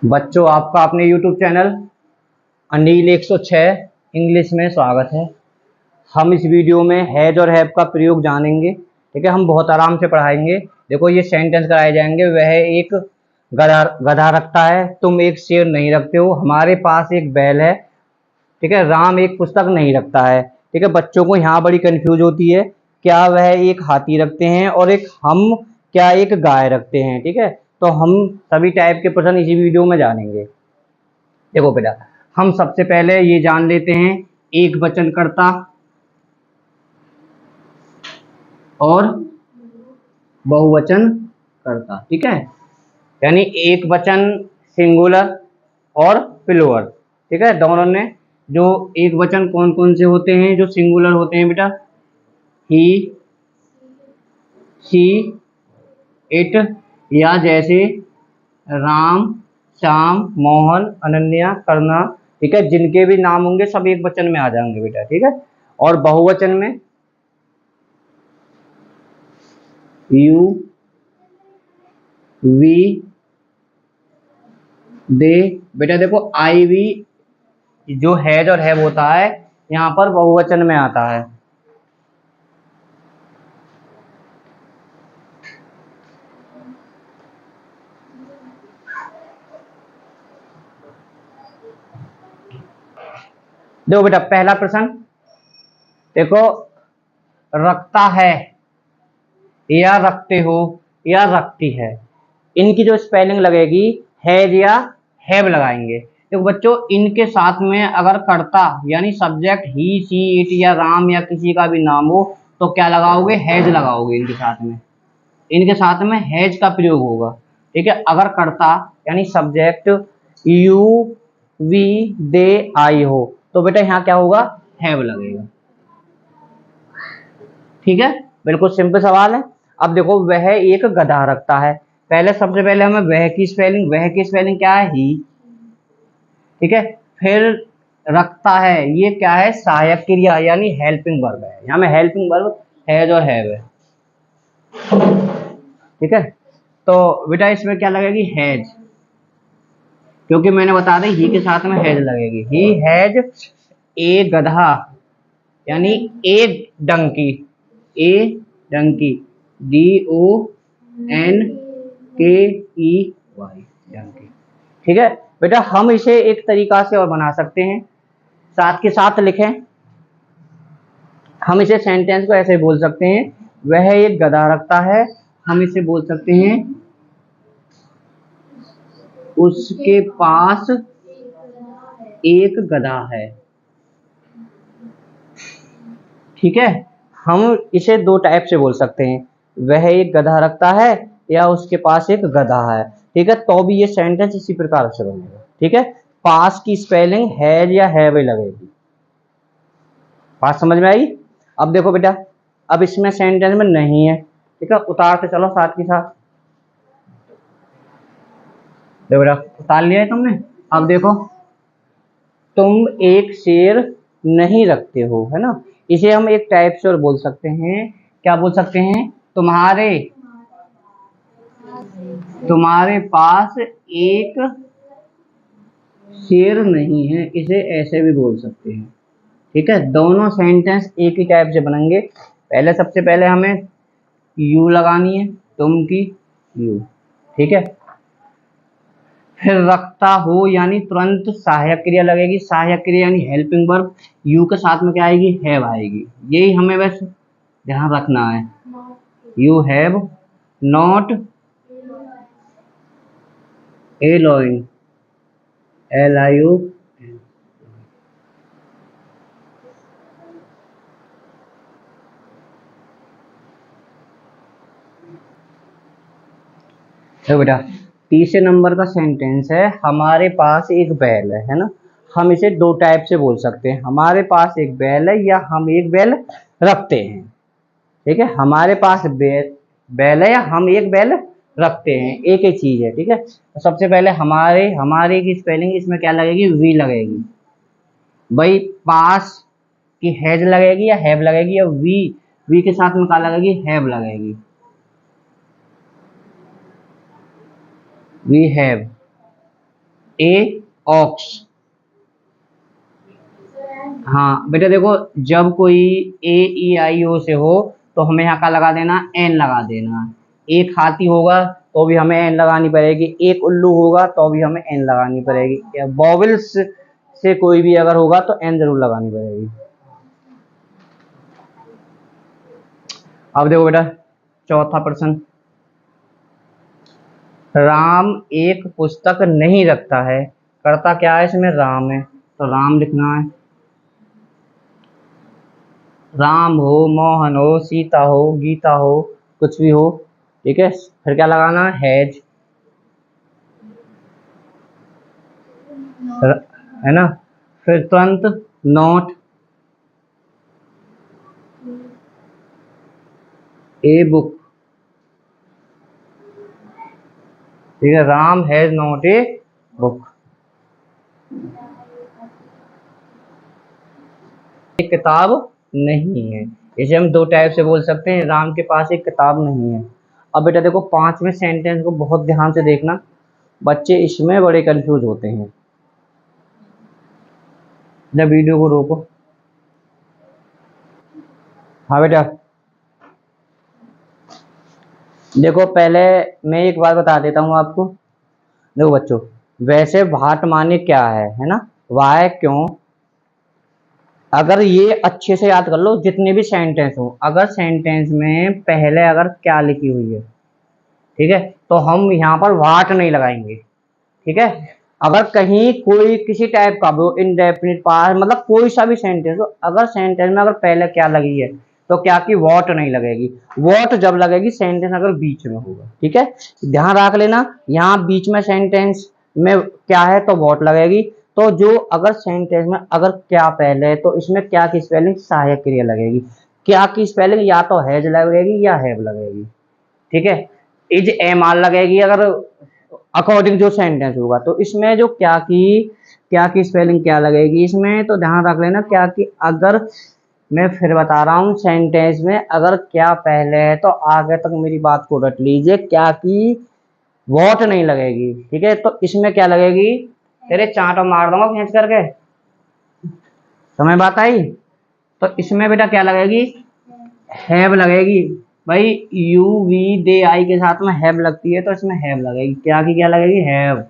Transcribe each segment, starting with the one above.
बच्चों, आपका अपने YouTube चैनल अनिल 106 इंग्लिश में स्वागत है। हम इस वीडियो में हैज और हैव का प्रयोग जानेंगे। ठीक है, हम बहुत आराम से पढ़ाएंगे। देखो, ये सेंटेंस कराए जाएंगे। वह एक गधा रखता है, तुम एक शेर नहीं रखते हो, हमारे पास एक बैल है। ठीक है, राम एक पुस्तक नहीं रखता है। ठीक है, बच्चों को यहाँ बड़ी कंफ्यूज होती है, क्या वह एक हाथी रखते हैं और हम क्या एक गाय रखते हैं। ठीक है, तो हम सभी टाइप के प्रश्न इसी वीडियो में जानेंगे। देखो बेटा, हम सबसे पहले ये जान लेते हैं एक वचन कर्ता और बहुवचन कर्ता। ठीक है, यानी एक वचन सिंगुलर और प्लूरल। ठीक है, दोनों ने जो एक वचन कौन कौन से होते हैं जो सिंगुलर होते हैं बेटा, ही, शी, इट, या जैसे राम, श्याम, मोहन, अनन्या, करना। ठीक है, जिनके भी नाम होंगे सब एक वचन में आ जाएंगे बेटा। ठीक है, और बहुवचन में यू, वी, दे। बेटा देखो, आई, वी जो हैज और हैव होता है यहाँ पर बहुवचन में आता है। देखो बेटा, पहला प्रश्न देखो, रखता है या रखते हो या रखती है, इनकी जो स्पेलिंग लगेगी हैज या हैव लगाएंगे। देखो बच्चों, इनके साथ में अगर कर्ता यानी सब्जेक्ट ही, सी, इट या राम या किसी का भी नाम हो तो क्या लगाओगे, हैज लगाओगे। इनके साथ में हैज का प्रयोग होगा। ठीक है, अगर कर्ता यानी सब्जेक्ट यू, वी, दे, आई हो तो बेटा यहाँ क्या होगा, हैव लगेगा। ठीक है, बिल्कुल सिंपल सवाल है। अब देखो, वह एक गधा रखता है। पहले सबसे पहले हमें वह की स्पेलिंग क्या है, ही। ठीक है, फिर रखता है, ये क्या है, सहायक क्रिया यानी हेल्पिंग वर्ब है। यहाँ में हेल्पिंग वर्ब हैज और हैव है। ठीक है, तो बेटा इसमें क्या लगेगी, हैज, क्योंकि मैंने बता दी ही के साथ में हैज लगेगी। ही हैज ए गधा यानी ए डंकी, ए डंकी, DONKEY, डंकी। ठीक है बेटा, हम इसे एक तरीका से और बना सकते हैं, साथ के साथ लिखें। हम इसे सेंटेंस को ऐसे बोल सकते हैं, वह एक गधा रखता है। हम इसे बोल सकते हैं, उसके पास एक गधा है। ठीक है, हम इसे दो टाइप से बोल सकते हैं, वह एक गधा रखता है या उसके पास एक गधा है। ठीक है, तो भी ये सेंटेंस इसी प्रकार से बनेगा। ठीक है, पास की स्पेलिंग हैज या हैव लगेगी। बात समझ में आई। अब देखो बेटा, अब इसमें सेंटेंस में नहीं है। ठीक है, उतारते चलो साथ के साथ। देखो बेटा, उतार लिया है तुमने। अब देखो, तुम एक शेर नहीं रखते हो, है ना। इसे हम एक टाइप से और बोल सकते हैं, क्या बोल सकते हैं, तुम्हारे पास एक शेर नहीं है, इसे ऐसे भी बोल सकते हैं। ठीक है, दोनों सेंटेंस एक ही टाइप से बनेंगे। पहले सबसे पहले हमें यू लगानी है, तुम की यू। ठीक है, फिर रखता हो यानी तुरंत सहायक क्रिया लगेगी, सहायक क्रिया यानी हेल्पिंग वर्ब। यू के साथ में क्या आएगी, हैव आएगी। यही हमें बस ध्यान रखना है, you have not allowing, LIU। तो बेटा, तीसरे नंबर का सेंटेंस है, हमारे पास एक बैल है ना। हम इसे दो टाइप से बोल सकते हैं, हमारे पास एक बैल है या हम एक बैल रखते हैं। ठीक है, हमारे पास बैल है या हम एक बैल रखते हैं, एक ही चीज है। ठीक है, तो सबसे पहले हमारे की स्पेलिंग इसमें क्या लगेगी, वी लगेगी। भाई, पास की हैज लगेगी या हैव लगेगी, या वी के साथ में क्या लगेगी, हैव लगेगी। We have. A ox. हाँ बेटा देखो, जब कोई ए ई आई ओ से हो तो हमें यहाँ का लगा देना, एन लगा देना। एक हाथी होगा तो भी हमें एन लगानी पड़ेगी, एक उल्लू होगा तो भी हमें एन लगानी पड़ेगी, या बॉबल्स से कोई भी अगर होगा तो एन जरूर लगानी पड़ेगी। अब देखो बेटा चौथा प्रश्न, राम एक पुस्तक नहीं रखता है, करता क्या है इसमें, राम है, तो राम लिखना है। राम हो, मोहन हो, सीता हो, गीता हो, कुछ भी हो, ठीक है। फिर क्या लगाना, हैज, है ना। फिर तुरंत नॉट ए बुक, ठीक है। Ram has not a book, एक किताब नहीं है। इसे हम दो टाइप से बोल सकते हैं, राम के पास एक किताब नहीं है। अब बेटा देखो पांचवें सेंटेंस को बहुत ध्यान से देखना, बच्चे इसमें बड़े कंफ्यूज होते हैं। जब वीडियो को रोको। हाँ बेटा देखो, पहले मैं एक बात बता देता हूँ आपको। देखो बच्चों, वैसे भाट माने क्या है ना, वाय क्यों। अगर ये अच्छे से याद कर लो, जितने भी सेंटेंस हो, अगर सेंटेंस में पहले अगर क्या लिखी हुई है, ठीक है, तो हम यहाँ पर वाट नहीं लगाएंगे, ठीक है। अगर कहीं कोई किसी टाइप का भी इनडेफिनिट पास्ट, मतलब कोई सा भी सेंटेंस हो, अगर सेंटेंस में अगर पहले क्या लगी है तो क्या की वॉट नहीं लगेगी। वॉट जब लगेगी सेंटेंस अगर बीच में होगा, ठीक है। ध्यान रख लेना, यहाँ बीच में सेंटेंस में क्या है तो वॉट लगेगी। तो जो अगर सेंटेंस में अगर क्या पहले है तो इसमें क्या की स्पेलिंग सहायक क्रिया लगेगी। क्या की स्पेलिंग या तो हैज लगेगी या हैव लगेगी, ठीक है। इज एम आर लगेगी अगर अकॉर्डिंग जो सेंटेंस होगा। तो इसमें जो क्या की स्पेलिंग क्या लगेगी इसमें, तो ध्यान रख लेना क्या की, अगर मैं फिर बता रहा हूँ, सेंटेंस में अगर क्या पहले है तो आगे तक मेरी बात को रट लीजिए, क्या की वॉट नहीं लगेगी, ठीक है। तो इसमें क्या लगेगी, तेरे चांटा मार दूंगा खींच करके, समझ बात आई। तो इसमें बेटा क्या लगेगी, हैव लगेगी। भाई यू वी दे आई के साथ में हैव लगती है तो इसमें हैव लगेगी, क्या की क्या लगेगी, हैव,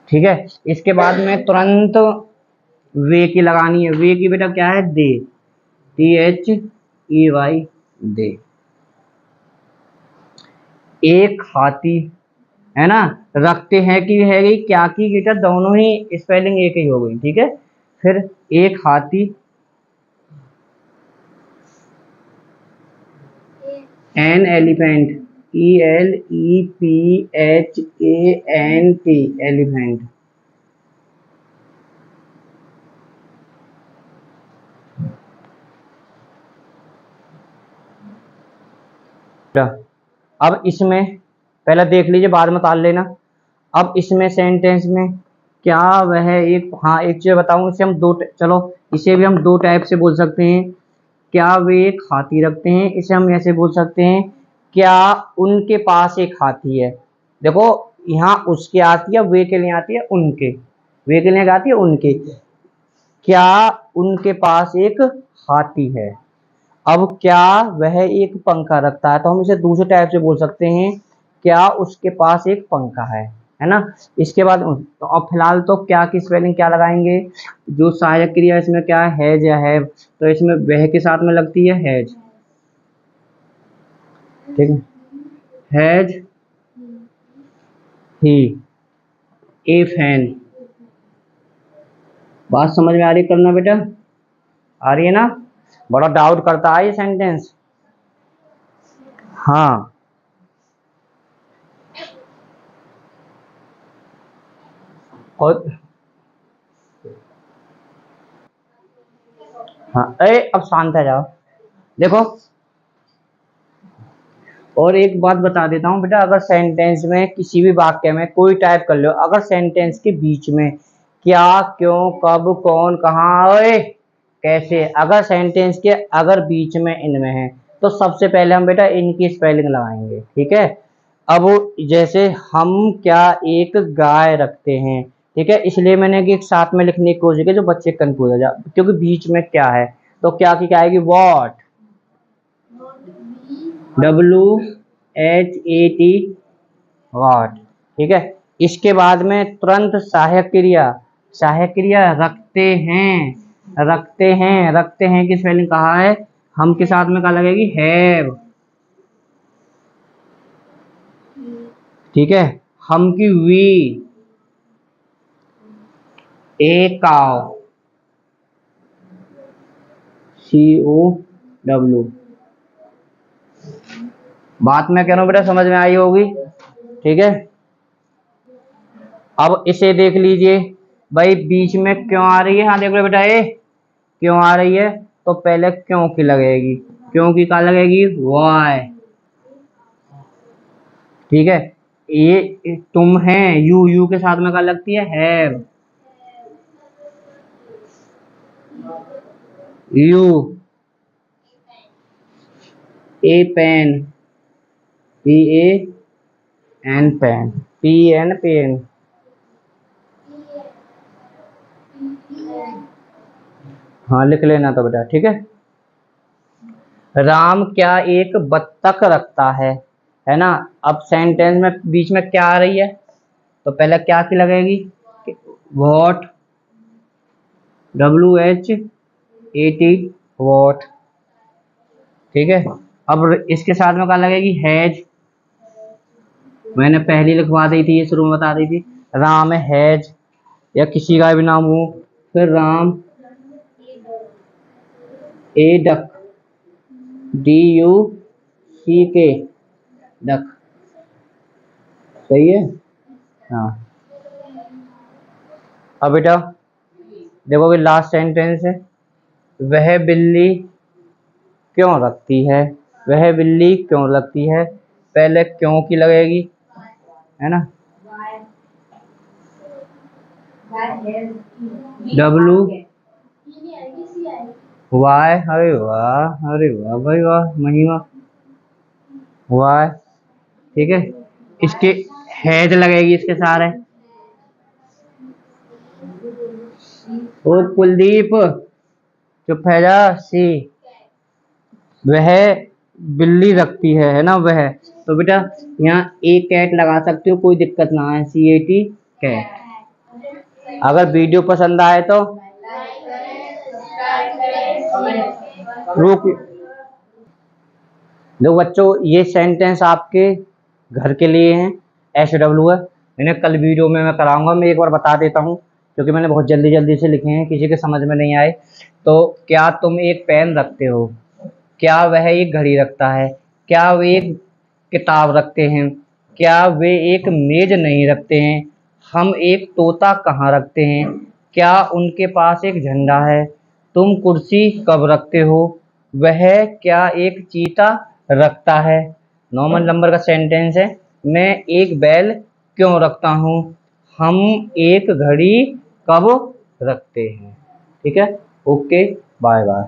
ठीक है। इसके बाद में तुरंत वे की लगानी है। वे की बेटा क्या है, दे, टी एच ई वाई, दे। एक हाथी, है ना, रखते हैं कि हैगी, क्या की बेटा दोनों ही स्पेलिंग एक ही हो गई, ठीक है। फिर एक हाथी, an elephant, E L E P H A N T, elephant. अब इसमें पहले देख लीजिए, बाद में ताल लेना। अब इसमें सेंटेंस में क्या वह एक, हाँ एक चीज बताऊं, इसे हम चलो इसे भी हम दो टाइप से बोल सकते हैं। क्या वे एक हाथी रखते हैं, इसे हम ऐसे बोल सकते हैं, क्या उनके पास एक हाथी है। देखो यहाँ उसके आती है, वे के लिए आती है उनके, वे के लिए आती है उनके। क्या उनके पास एक हाथी है। अब क्या वह एक पंखा रखता है, तो हम इसे दूसरे टाइप से बोल सकते हैं, क्या उसके पास एक पंखा है ना। इसके बाद तो अब फिलहाल तो क्या की स्पेलिंग क्या लगाएंगे, जो सहायक क्रिया इसमें क्या है, हैज या हैव, तो इसमें वह के साथ में लगती है हैज, ठीक है। Has he A fan. बात समझ में आ रही करना बेटा, आ रही है ना। बड़ा डाउट करता है ये सेंटेंस, हाँ। और हाँ, अरे अब शांत है जाओ। देखो और एक बात बता देता हूँ बेटा, अगर सेंटेंस में किसी भी वाक्य में कोई टाइप कर लो, अगर सेंटेंस के बीच में क्या, क्यों, कब, कौन, कहाँ, ओए, कैसे, अगर सेंटेंस के अगर बीच में इनमें है तो सबसे पहले हम बेटा इनकी स्पेलिंग लगाएंगे, ठीक है। अब जैसे हम क्या एक गाय रखते हैं, ठीक है, इसलिए मैंने कि एक साथ में लिखने की कोशिश की जो बच्चे कंफ्यूज हो जाए, क्योंकि बीच में क्या है, तो क्या की क्या आएगी, वॉट, WHAT, वॉट, ठीक है। इसके बाद में तुरंत सहायक क्रिया, सहायक क्रिया रखते हैं, रखते हैं, रखते हैं की स्पेलिंग कहा है, हम के साथ में क्या लगेगी, हैव, ठीक है। हम की वी, ए काउ, COW। बात मैं कह रहा हूं बेटा, समझ में आई होगी, ठीक है। अब इसे देख लीजिए भाई, बीच में क्यों आ रही है, हाँ देख लो बेटा, ए क्यों आ रही है, तो पहले क्यों की लगेगी, क्यों की क्या लगेगी, वाई, ठीक है। ये तुम है, यू के साथ में क्या लगती है, have, you, a pen, PAN, pen, pen, हाँ लिख लेना तो बेटा, ठीक है। राम क्या एक बत्तख रखता है ना। अब सेंटेंस में बीच में क्या आ रही है, तो पहले क्या की लगेगी, वॉट, WHAT, वॉट, ठीक है। अब इसके साथ में क्या लगेगी, हैज, मैंने पहली लिखवा दी थी, ये शुरू में बता दी थी, राम हैज, या किसी का भी नाम हो, फिर राम ए डक, DUCK, डक, सही है, हाँ। अब बेटा देखो कि लास्ट सेंटेंस है, वह बिल्ली क्यों रखती है, वह बिल्ली क्यों रखती है, पहले क्यों की लगेगी, है ना, WY, अरे वाह भाई वाह, महिमा, वाई, ठीक है। इसके हैज लगेगी इसके सारे, ओ कुलदीप चुप है जा, सी, वह बिल्ली रखती है ना, वह, तो बेटा यहाँ एक कैट लगा सकते हो, कोई दिक्कत ना है, CAT, कैट। अगर वीडियो पसंद आए तो रुक, देखो बच्चों ये सेंटेंस आपके घर के लिए हैं, SW है, मैंने कल वीडियो में मैं कराऊंगा, मैं एक बार बता देता हूँ, क्योंकि मैंने बहुत जल्दी जल्दी से लिखे हैं, किसी के समझ में नहीं आए। तो क्या तुम एक पेन रखते हो, क्या वह एक घड़ी रखता है, क्या वे एक किताब रखते हैं, क्या वे एक मेज नहीं रखते हैं, हम एक तोता कहाँ रखते हैं, क्या उनके पास एक झंडा है, तुम कुर्सी कब रखते हो, वह क्या एक चीता रखता है। 9 नंबर का सेंटेंस है, मैं एक बैल क्यों रखता हूँ, हम एक घड़ी कब रखते हैं, ठीक है। Okay, bye bye.